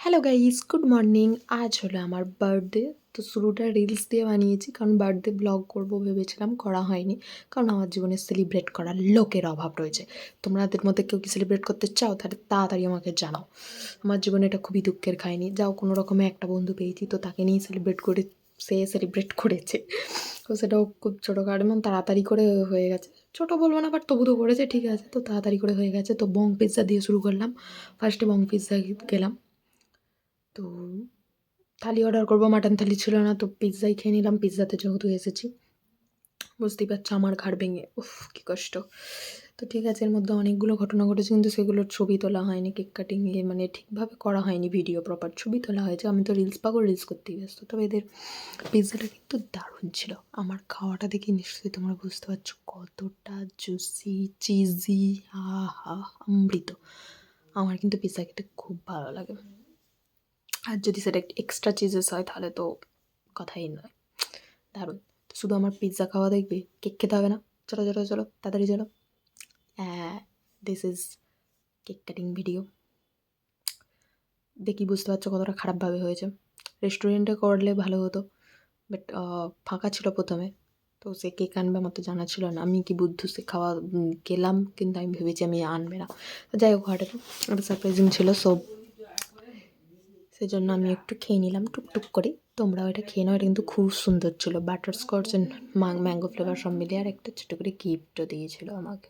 Hello guys, good morning. আজ হলো আমার বার্থডে। তো শুরুটা রিলস দিয়ে বানিয়েছি, কারণ বার্থডে ব্লগ করব ভেবেছিলাম, করা হয়নি। কারণ আমার জীবনে সেলিব্রেট করার লোকের অভাব রয়েছে। তোমাদের মধ্যে কেউ কি সেলিব্রেট করতে চাও? তাহলে তাড়াতাড়ি আমাকে জানাও। আমার জীবনে এটা খুবই দুঃখের কাহিনী। যাও, কোনো রকমে একটা বন্ধু পেয়েছি, তো তাকে নিয়েই সেলিব্রেট করে, সে সেলিব্রেট করেছে। তো সেটাও খুব ছোটোখাটো এবং তাড়াতাড়ি করে হয়ে গেছে। ছোটো বলবো না, বাট তবু তো করেছে, ঠিক আছে। তো তাড়াতাড়ি করে হয়ে গেছে। তো বং পিৎজা দিয়ে শুরু করলাম। ফার্স্টে বং পিৎজা গেলাম। তো থালি অর্ডার করবো, মাটন থালি ছিল না, তো পিৎজাই খেয়ে নিলাম। পিৎজাতে যেহেতু এসেছি, বুঝতেই পারছো আমার ঘাড় ভেঙে, উফ কী কষ্ট। তো ঠিক আছে, এর মধ্যে অনেকগুলো ঘটনা ঘটেছে, কিন্তু সেগুলোর ছবি তোলা হয়নি। কেক কাটিংয়ে মানে ঠিকভাবে করা হয়নি, ভিডিও প্রপার ছবি তোলা হয়েছে। আমি তো রিলস পাগল, রিলস করতেই ব্যস্ত। তবে এদের পিৎজাটা কিন্তু দারুণ ছিল। আমার খাওয়াটা দেখে নিশ্চয়ই তোমরা বুঝতে পারছো কতটা জুসি, চিজি, আহা অমৃত। আমার কিন্তু পিৎজা খেতে খুব ভালো লাগে। আর যদি সেটা একটু এক্সট্রা চিজেস হয় তাহলে তো কথাই নয়, দারুণ। তো শুধু আমার পিৎজা খাওয়া দেখবে, কেক খেতে হবে না। চলো চলো চলো, তাড়াতাড়ি চলো। This is cake cutting video. দেখি বুঝতে পারছো কতটা খারাপভাবে হয়েছে। রেস্টুরেন্টে করলে ভালো হতো, বাট ফাঁকা ছিল প্রথমে। তো সে কেক আনবে আমার তো জানা ছিল না। আমি কি বুদ্ধু, সে খাওয়া গেলাম, কিন্তু আমি ভেবেছি আমি আনবে না। তো যাই হোক, হঠাৎ একটা সারপ্রাইজিং ছিল, সো সেজন্য আমি একটু খেয়ে নিলাম টুকটুক করে। তোমরাও এটা খেয়ে নাও। এটা কিন্তু খুব সুন্দর ছিল, বাটারস্কচ অ্যান্ড ম্যাঙ্গো ফ্লেভার সব মিলিয়ে। আর একটা ছোটো করে গিফটও দিয়েছিল আমাকে।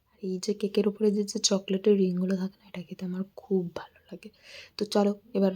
আর এই যে কেকের উপরে যে চকলেটের রিংগুলো থাকে না, এটা খেতে আমার খুব ভালো লাগে। তো চলো এবার